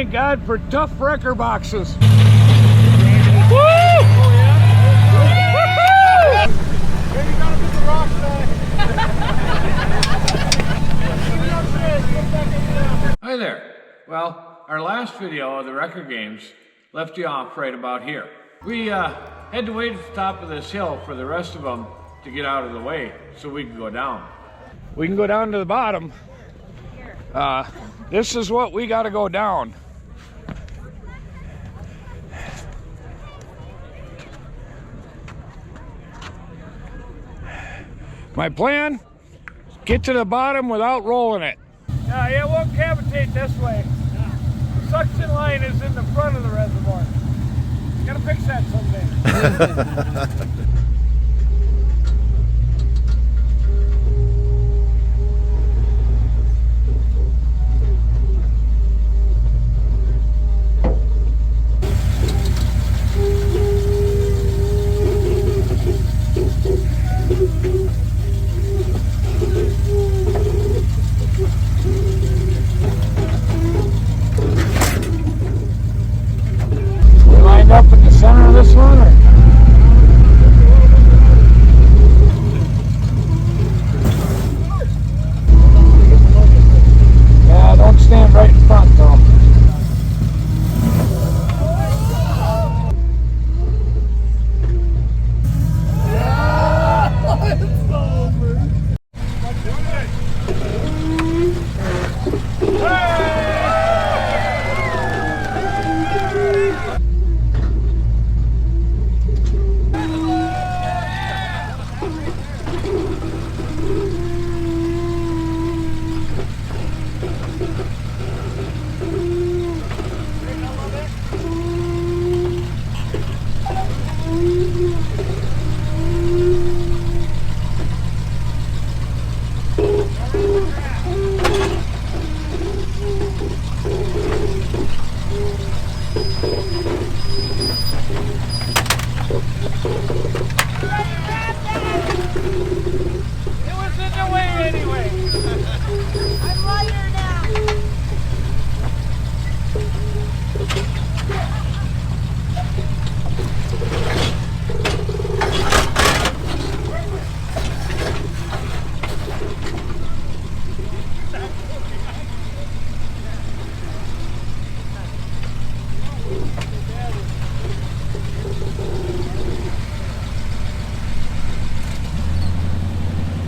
thank God for tough wrecker boxes. Hi there. Well, our last video of the record games left you off right about here. We had to wait at the top of this hill for the rest of them to get out of the way so we can go down. We can go down to the bottom. This is what we got to go down. My plan, get to the bottom without rolling it. Yeah, it won't cavitate this way. The suction line is in the front of the reservoir. Gotta fix that someday. Up in the center of this one, or? Yeah, don't stand right in front though.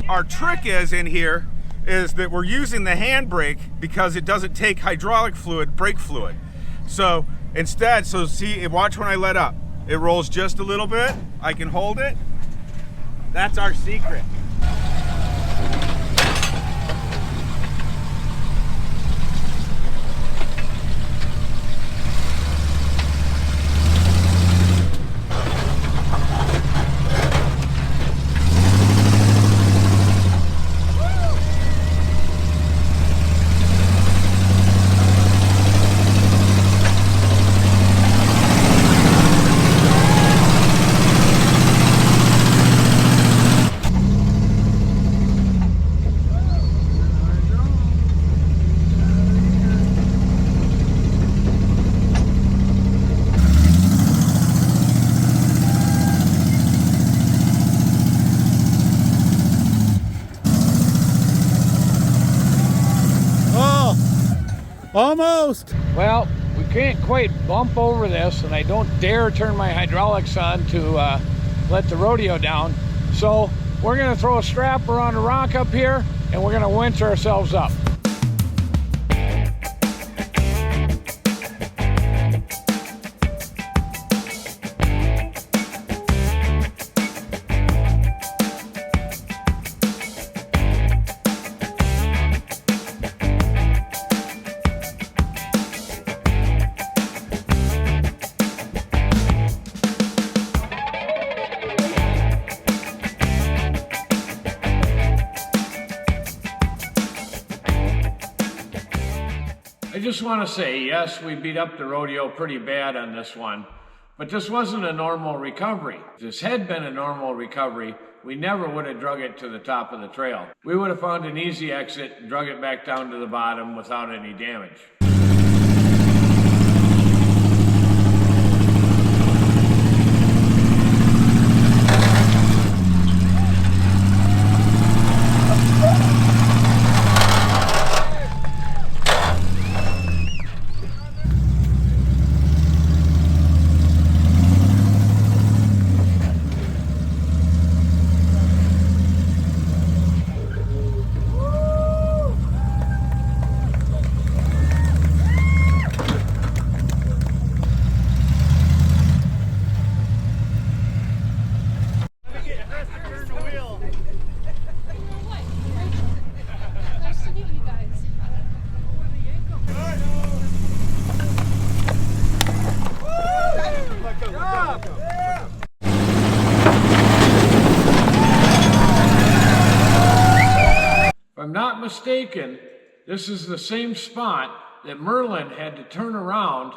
Our trick is in here is that we're using the handbrake because it doesn't take hydraulic fluid, brake fluid. So instead, so see, watch when I let up. It rolls just a little bit. I can hold it. That's our secret. Almost. Well, we can't quite bump over this, and I don't dare turn my hydraulics on to let the rodeo down. So we're gonna throw a strap around a rock up here, and we're gonna winch ourselves up. I just want to say, yes, we beat up the rodeo pretty bad on this one, but this wasn't a normal recovery. If this had been a normal recovery, we never would have drug it to the top of the trail. We would have found an easy exit and drug it back down to the bottom without any damage. I'm not mistaken, this is the same spot that Merlin had to turn around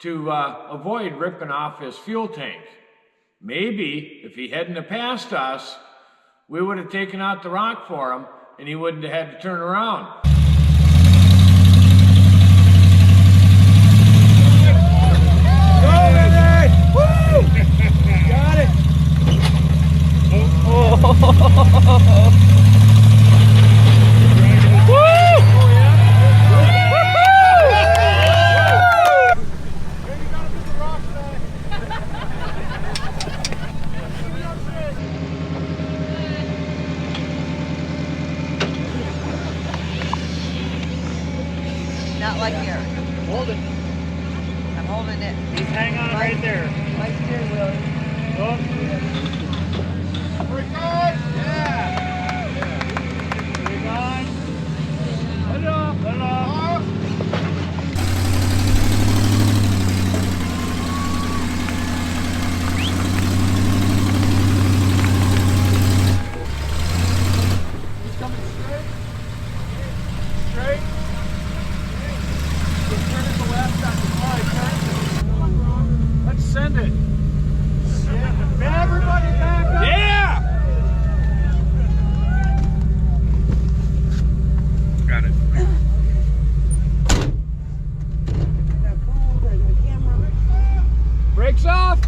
to avoid ripping off his fuel tank. Maybe if he hadn't have passed us, we would have taken out the rock for him and he wouldn't have had to turn around. Got it! Not like here. Hold it. I'm holding it. Just hang on right there. My steering wheel. Oh. We're good? Yeah. Hang on. Let it off. Let it off. He's coming straight. Straight. Just turn it to the left after 5 turns. Let's send it. Yeah. Everybody back up. Yeah! Got it. Brakes off.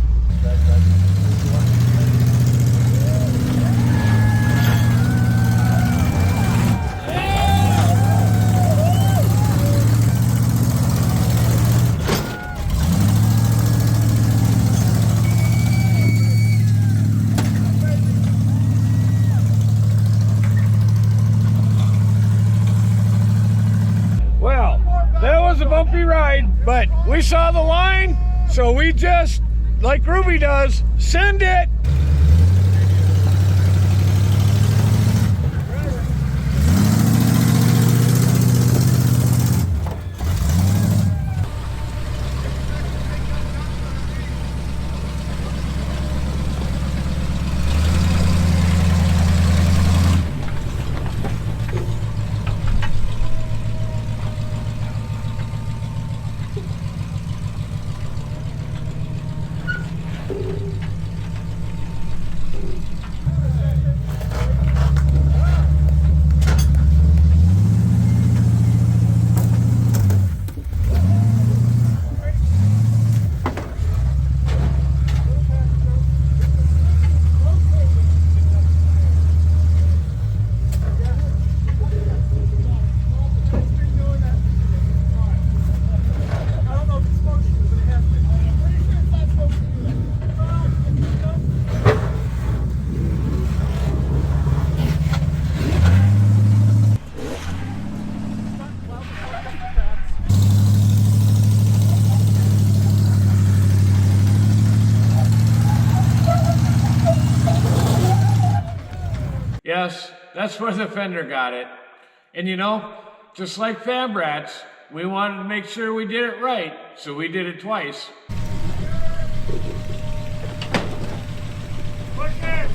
Well, that was a bumpy ride, but we saw the line, so we just, like Ruby does, send it. Yes, that's where the fender got it. And you know, just like Fab Rats, we wanted to make sure we did it right, so we did it twice. Push it.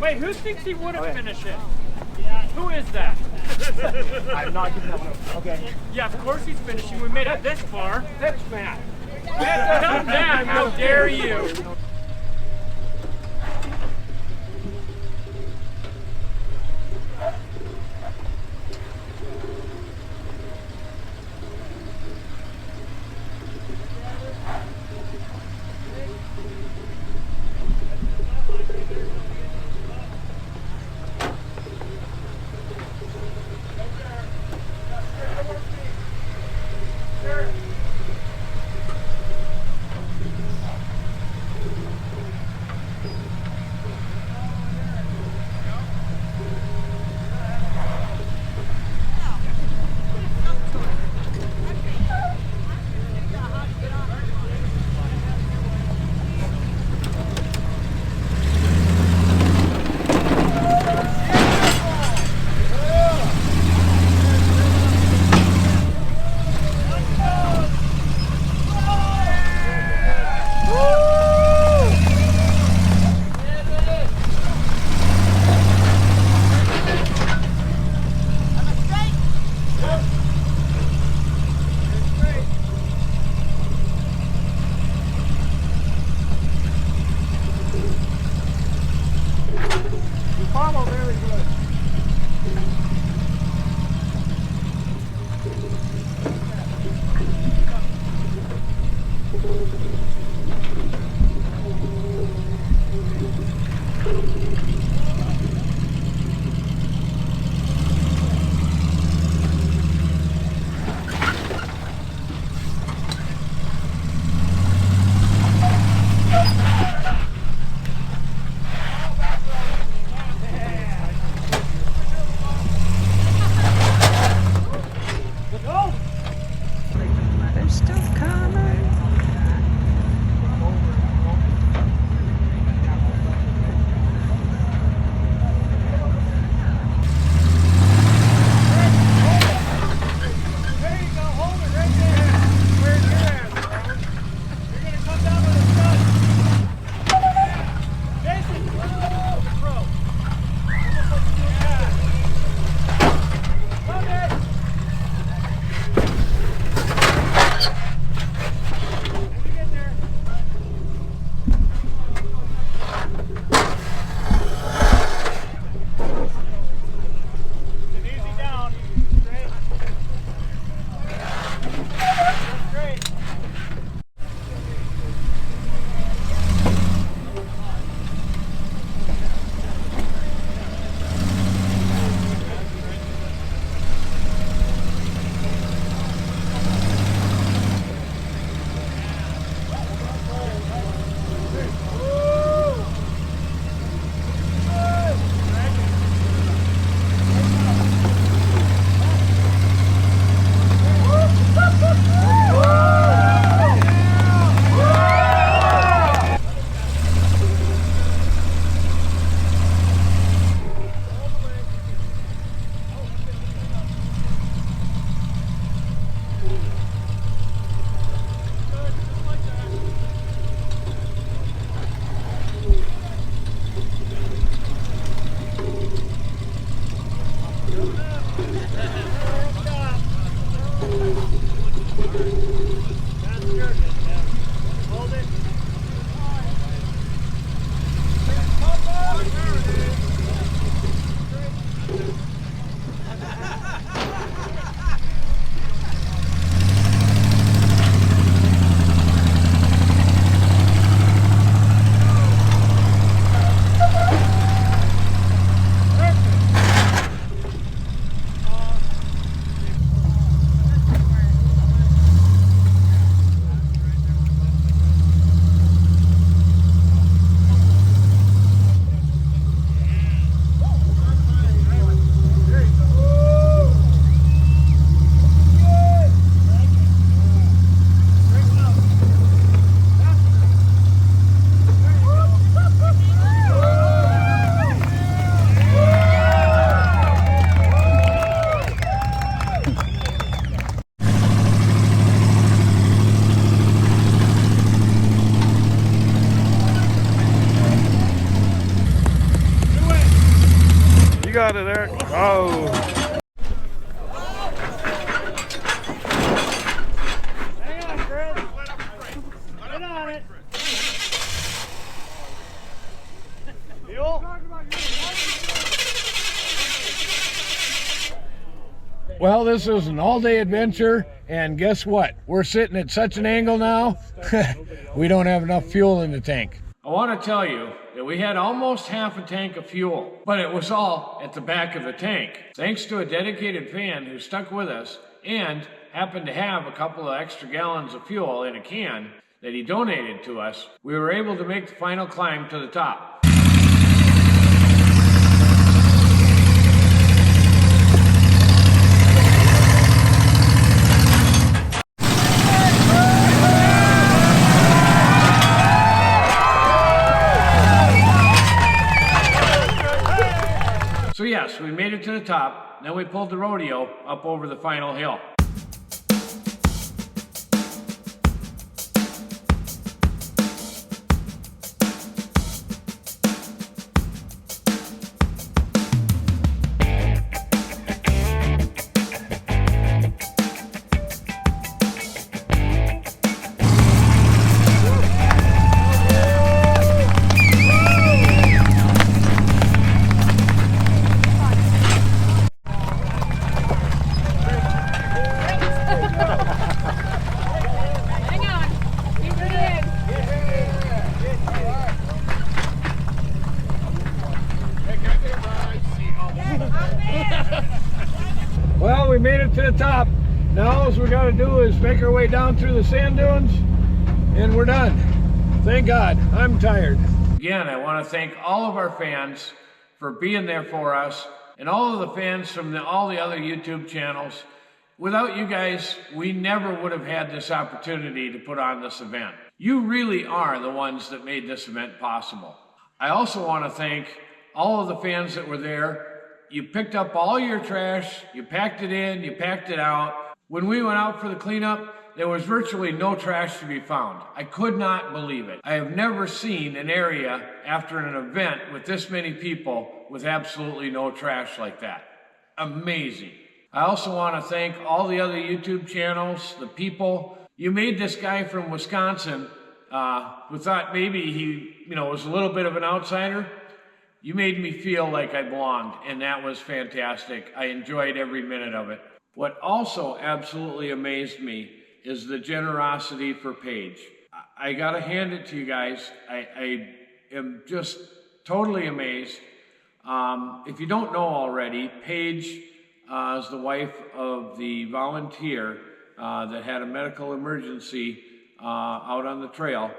Wait, who thinks he would have finished it? Who is that? I'm not giving up. Okay. Yeah, of course he's finishing. We made it this far. That's Matt. Come down, how dare you? Hold it. You got it, Eric. Oh. Hang on, Chris. Get on it. Mule. Well, this is an all-day adventure, and guess what? We're sitting at such an angle now, we don't have enough fuel in the tank. I want to tell you that we had almost half a tank of fuel, but it was all at the back of the tank. Thanks to a dedicated fan who stuck with us and happened to have a couple of extra gallons of fuel in a can that he donated to us, we were able to make the final climb to the top. So yes, we made it to the top, then we pulled the rodeo up over the final hill. Well, we made it to the top. Now all we got to do is make our way down through the sand dunes, and we're done. Thank God. I'm tired. Again, I want to thank all of our fans for being there for us, and all of the fans from all the other YouTube channels. Without you guys, we never would have had this opportunity to put on this event. You really are the ones that made this event possible. I also want to thank all of the fans that were there. You picked up all your trash, you packed it in, you packed it out. When we went out for the cleanup, there was virtually no trash to be found. I could not believe it. I have never seen an area after an event with this many people with absolutely no trash like that. Amazing. I also want to thank all the other YouTube channels, the people. You made this guy from Wisconsin who thought maybe he was a little bit of an outsider. You made me feel like I belonged, and that was fantastic. I enjoyed every minute of it. What also absolutely amazed me is the generosity for Paige. I gotta hand it to you guys. I am just totally amazed. If you don't know already, Paige is the wife of the volunteer that had a medical emergency out on the trail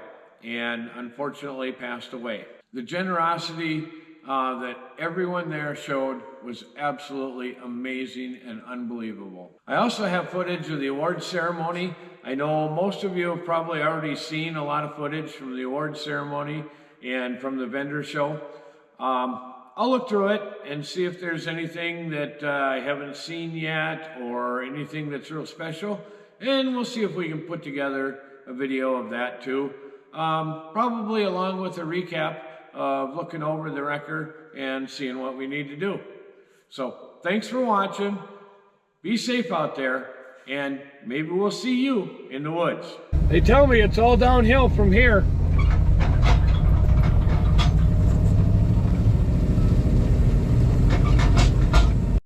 and unfortunately passed away. The generosity that everyone there showed was absolutely amazing and unbelievable. I also have footage of the awards ceremony. I know most of you have probably already seen a lot of footage from the awards ceremony and from the vendor show. I'll look through it and see if there's anything that I haven't seen yet or anything that's real special, and we'll see if we can put together a video of that too. Probably along with a recap of looking over the record and seeing what we need to do. So thanks for watching. Be safe out there, and maybe we'll see you in the woods. They tell me it's all downhill from here.